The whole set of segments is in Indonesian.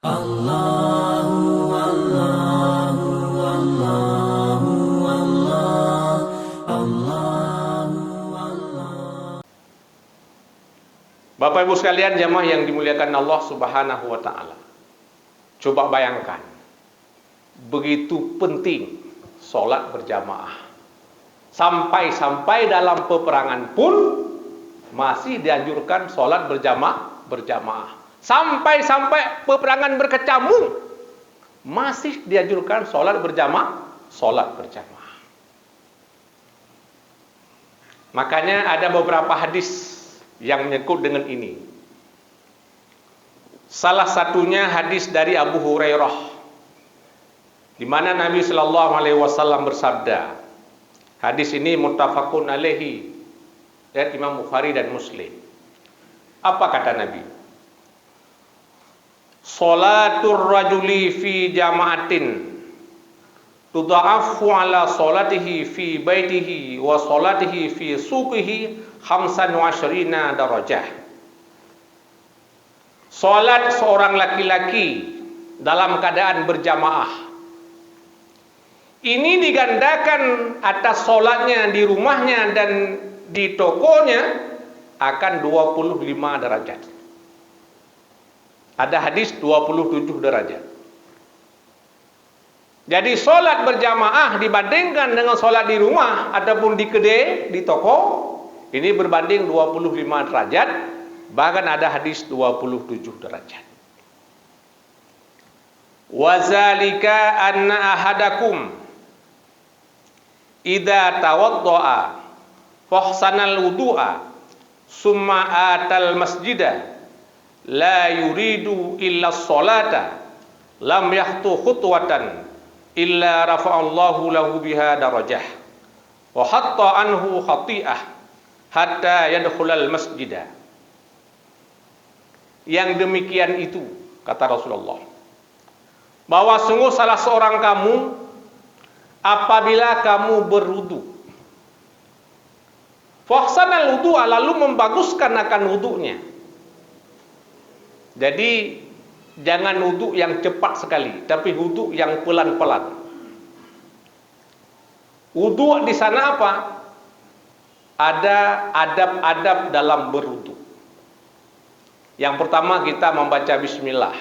Allahu Allahu Allahu Allah Allahu Allah. Bapak Ibu sekalian, jamaah yang dimuliakan Allah Subhanahu wa taala. Coba bayangkan, begitu penting sholat berjamaah. Sampai dalam peperangan pun masih dianjurkan sholat berjamaah. Sampai peperangan berkecamuk masih dianjurkan sholat berjamaah. Makanya ada beberapa hadis yang menyangkut dengan ini. Salah satunya hadis dari Abu Hurairah, di mana Nabi Shallallahu Alaihi Wasallam bersabda. Hadis ini muttafaqun alaihi dari Imam Bukhari dan Muslim. Apa kata Nabi? Salatul rajuli fi jama'atin tudha'afu ala salatihi fi baitihi wa salatihi fi suqihi 25 darajah. Salat seorang laki-laki dalam keadaan berjamaah ini digandakan atas salatnya di rumahnya dan di tokonya akan 25 derajat. Ada hadis 27 derajat. Jadi sholat berjamaah dibandingkan dengan sholat di rumah ataupun di kedai, di toko, ini berbanding 25 derajat. Bahkan ada hadis 27 derajat. Wazalika anna ahadakum idza tawaddaa fahsanal wudu'a summa atal masjidah la yuridu illa sholata lam yahtu khutwatan illa rafa'allahu lahu biha darajah wa hatta anhu khati'ah hatta yadkhulal masjidah. Yang demikian itu, kata Rasulullah, bahwa sungguh salah seorang kamu apabila kamu berwudu, fahsanal wudu'a, lalu membaguskan akan wudunya. Jadi jangan wudhu yang cepat sekali, tapi wudhu yang pelan-pelan. Wudhu di sana apa? Ada adab-adab dalam berwudhu. Yang pertama, kita membaca bismillah.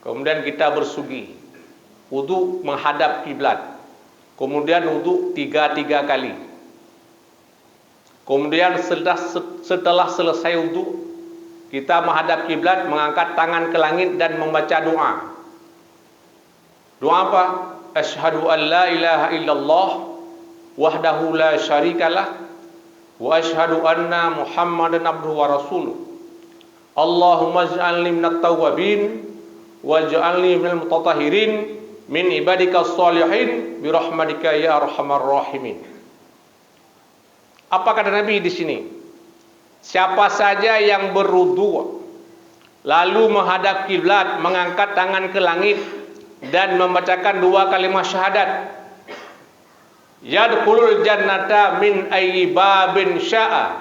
Kemudian kita bersugi. Wudhu menghadap kiblat. Kemudian wudhu 3 kali. Kemudian setelah selesai wudhu, kita menghadap kiblat, mengangkat tangan ke langit dan membaca doa. Doa apa? Asyhadu an la ilaha illallah wahdahu la syarikalah wa asyhadu anna Muhammadan abduhu wa rasuluh. Allahumma ij'alni minat tawwabin waj'alni minal mutatahhirin min ibadika sholihin bi rahmatika ya arhamar rahimin. Apa kata Nabi di sini? Siapa saja yang berwudu lalu menghadap kiblat, mengangkat tangan ke langit dan membacakan 2 kalimat syahadat, yadkhulul jannata min ayyi babin syaa,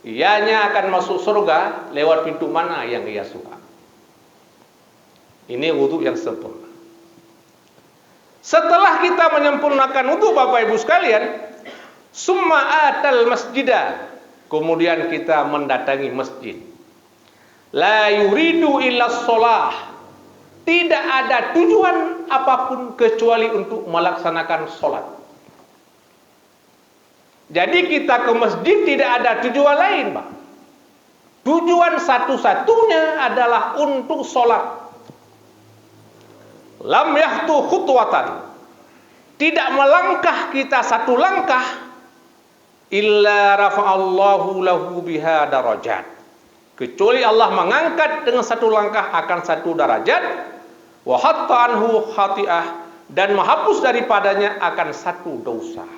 ianya akan masuk surga lewat pintu mana yang ia suka. Ini wudu yang sempurna. Setelah kita menyempurnakan wudu, Bapak Ibu sekalian, summa atal masjidah, kemudian kita mendatangi masjid. La yuridu illa sholah, tidak ada tujuan apapun kecuali untuk melaksanakan sholat. Jadi kita ke masjid tidak ada tujuan lain, Pak. Tujuan satu-satunya adalah untuk sholat. Lam yahtu khutwatan, tidak melangkah kita satu langkah, illa rafa'allahu lahu biha darajat, kecuali Allah mengangkat dengan satu langkah akan 1 derajat, wa hatta anhu khati'ah, dan menghapus daripadanya akan 1 dosa.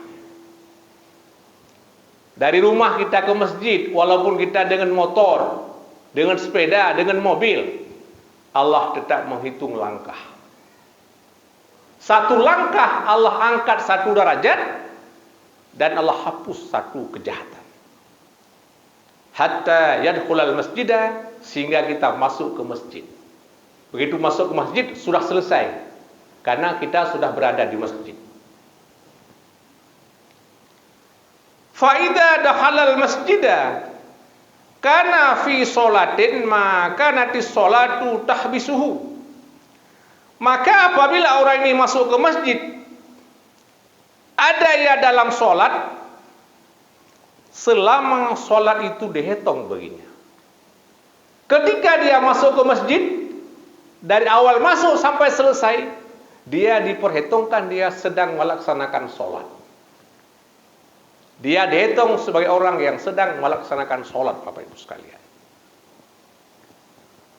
Dari rumah kita ke masjid, walaupun kita dengan motor, dengan sepeda, dengan mobil, Allah tetap menghitung langkah. 1 langkah Allah angkat 1 derajat, dan Allah hapus 1 kejahatan. Hatta yadkhulal masjidah, sehingga kita masuk ke masjid. Begitu masuk ke masjid sudah selesai, karena kita sudah berada di masjid. Faida dakhalal masjidah kana fi sholatin maka natis sholatu tahbisuhu. Maka apabila orang ini masuk ke masjid, ada ia dalam sholat, selama sholat itu dihitung baginya. Ketika dia masuk ke masjid, dari awal masuk sampai selesai, dia diperhitungkan dia sedang melaksanakan sholat. Dia dihitung sebagai orang yang sedang melaksanakan sholat, Bapak Ibu sekalian.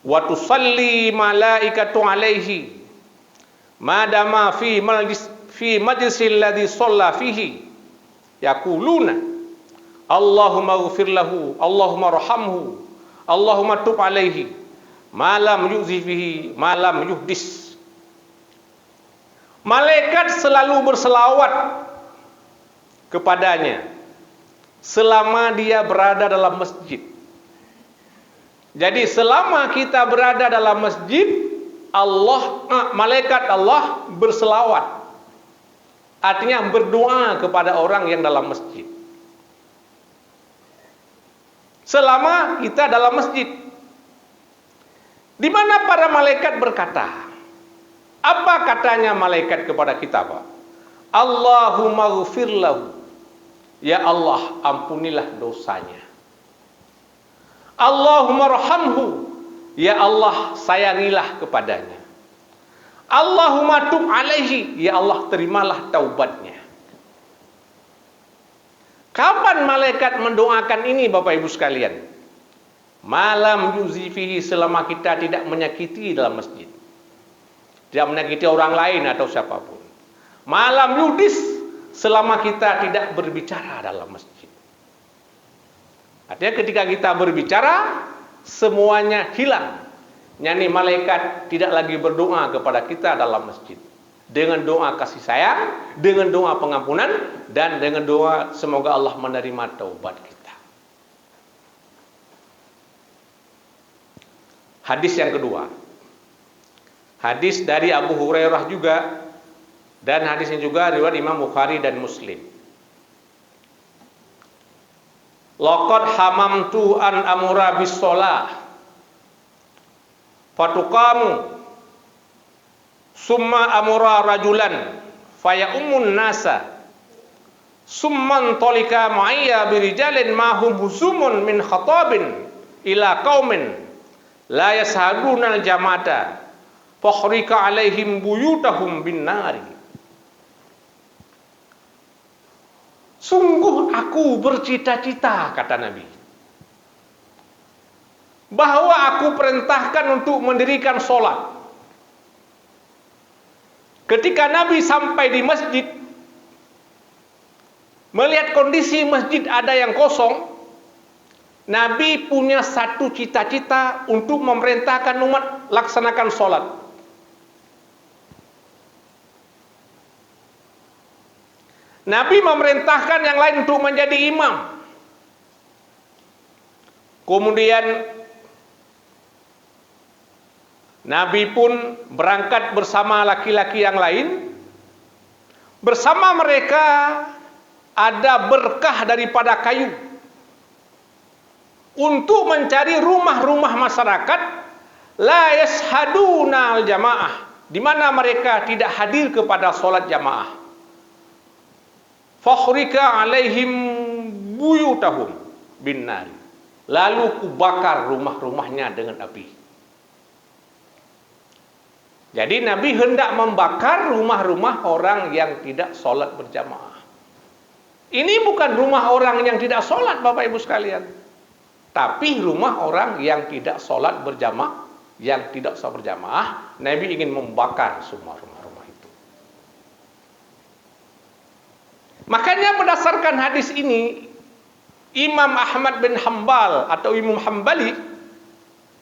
Wa tusalli malaikatu alaihi madama fi majlisil ladzi shalla fihi yaquluna Allahumma ighfir lahu, Allahumma rahamhu, Allahumma tub alaihi malam yu'zi fihi malam yuhdis. Malaikat selalu berselawat kepadanya selama dia berada dalam masjid. Jadi selama kita berada dalam masjid, malaikat Allah berselawat. Artinya berdoa kepada orang yang dalam masjid. Selama kita dalam masjid. Di mana para malaikat berkata? Apa katanya malaikat kepada kita, Pak? Allahumma ighfir lahu. Ya Allah, ampunilah dosanya. Allahumma rahamhu. Ya Allah, sayangilah kepadanya. Allahumma tub alaihi. Ya Allah, terimalah taubatnya. Kapan malaikat mendoakan ini, Bapak Ibu sekalian? Malam yuzi fihi, selama kita tidak menyakiti dalam masjid. Tidak menyakiti orang lain atau siapapun. Malam yudis, selama kita tidak berbicara dalam masjid. Artinya ketika kita berbicara, semuanya hilang. Yani malaikat tidak lagi berdoa kepada kita dalam masjid. Dengan doa kasih sayang, dengan doa pengampunan, dan dengan doa semoga Allah menerima taubat kita. Hadis yang kedua. Hadis dari Abu Hurairah juga, dan hadisnya juga riwayat Imam Bukhari dan Muslim. Laqad hamamtu an amura bis shalah fatuqamu summa amura rajulan faya ummun nasa summan tolika ma'iyya birijalin mahum husumun min khatabin ila qaumin la yashaduna al-jamata fakhrika alaihim buyutahum bin nari. Sungguh aku bercita-cita, kata Nabi, bahwa aku perintahkan untuk mendirikan sholat. Ketika Nabi sampai di masjid, melihat kondisi masjid ada yang kosong, Nabi punya satu cita-cita untuk memerintahkan umat laksanakan sholat. Nabi memerintahkan yang lain untuk menjadi imam. Kemudian Nabi pun berangkat bersama laki-laki yang lain. Bersama mereka ada berkah daripada kayu untuk mencari rumah-rumah masyarakat la yashaduna al-jamaah, di mana mereka tidak hadir kepada sholat jamaah. Fakhrika alaihim buyutahum bin nari, lalu kubakar rumah-rumahnya dengan api. Jadi Nabi hendak membakar rumah-rumah orang yang tidak sholat berjamaah. Ini bukan rumah orang yang tidak sholat, Bapak Ibu sekalian, tapi rumah orang yang tidak sholat berjamaah, yang tidak sholat berjamaah. Nabi ingin membakar semua rumah-rumah itu. Makanya berdasarkan hadis ini, Imam Ahmad bin Hambal atau Imam Hambali,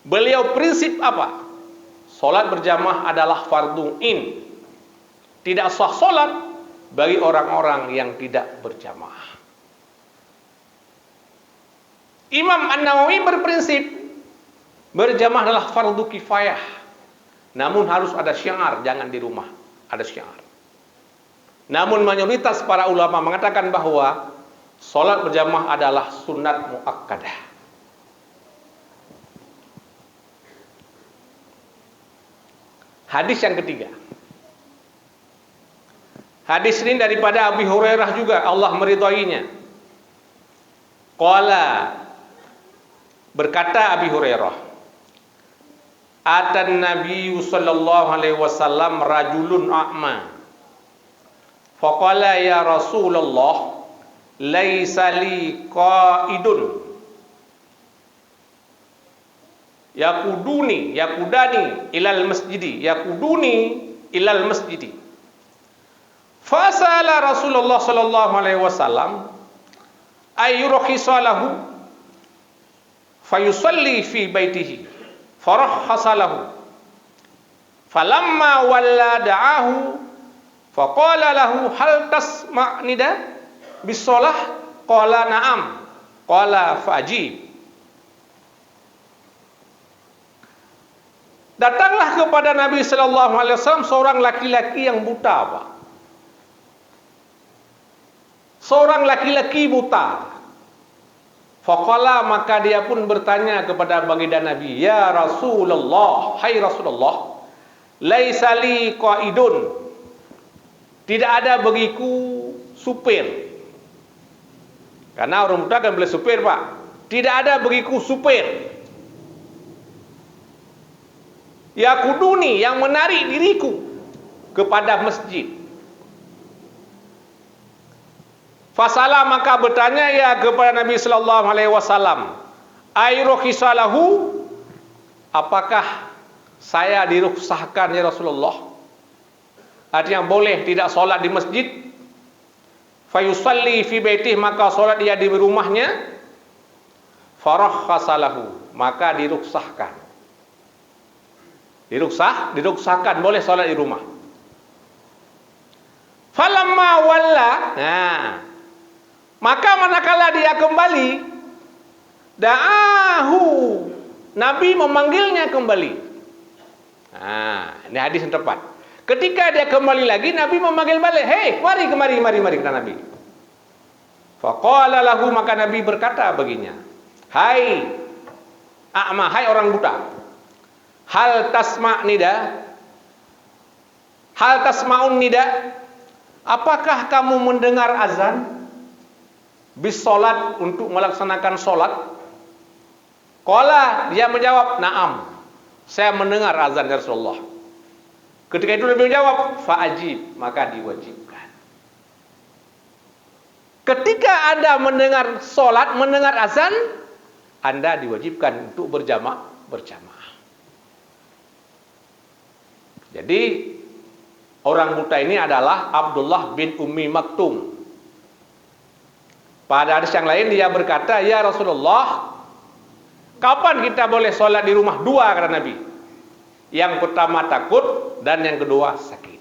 beliau prinsip apa? Sholat berjamaah adalah fardhu in. Tidak sah sholat bagi orang-orang yang tidak berjamaah. Imam An-Nawawi berprinsip berjamaah adalah fardhu kifayah. Namun harus ada syiar, jangan di rumah ada syiar. Namun mayoritas para ulama mengatakan bahwa sholat berjamaah adalah sunat muakkadah. Hadis yang ketiga. Hadis ini daripada Abu Hurairah juga, Allah meridhoinya. Qala, berkata Abu Hurairah, atan Nabi sallallahu alaihi wasallam rajulun a'ma. Faqala ya Rasulullah, laisa li qaidun yakudani ilal masjidi. Fasala Rasulullah sallallahu alaihi wasallam ayyurkhisa lahu fayusalli fi baitihi farahhasa lahu. Falamma walla da'ahu faqala lahu hal tasma'nida bis-shalah? Qala na'am. Qala fa'jib. Datanglah kepada Nabi sallallahu alaihi wasallam seorang laki-laki yang buta, Pak. Seorang laki-laki buta. Faqala, maka dia pun bertanya kepada baginda Nabi, ya Rasulullah, hai Rasulullah, laisa li qaidun, tidak ada bagiku supir. Karena orang buta kan boleh supir, Pak. Tidak ada bagiku supir. Yakuduni, yang menarik diriku kepada masjid. Fasalah, maka bertanya ya kepada Nabi sallallahu alaihi wasallam, ayrukhisalahu, apakah saya dirukhsahkan ya Rasulullah? Artinya boleh tidak solat di masjid. Fayusalli fi baitih, maka solat dia di rumahnya. Farahhasalahu, maka dirukhsahkan. Dirukhsahkan boleh solat di rumah. Falamma walla, maka manakala dia kembali, da'ahu, Nabi memanggilnya kembali. Ini hadis yang tepat. Ketika dia kembali lagi, Nabi memanggil balik, hei, mari kata Nabi. Faqala lahu, maka Nabi berkata baginya, hai a'ma, hai orang buta, hal tasma'un nida, apakah kamu mendengar azan bis solat, untuk melaksanakan solat? Qala, dia menjawab, na'am, saya mendengar azan ya Rasulullah. Ketika itu Nabi menjawab, fa'ajib, maka diwajibkan. Ketika Anda mendengar solat, mendengar azan, Anda diwajibkan untuk berjamaah. Jadi orang buta ini adalah Abdullah bin Ummi Maktum. Pada hadis yang lain dia berkata, ya Rasulullah, kapan kita boleh sholat di rumah? Dua, kata Nabi. Yang pertama takut, dan yang kedua sakit.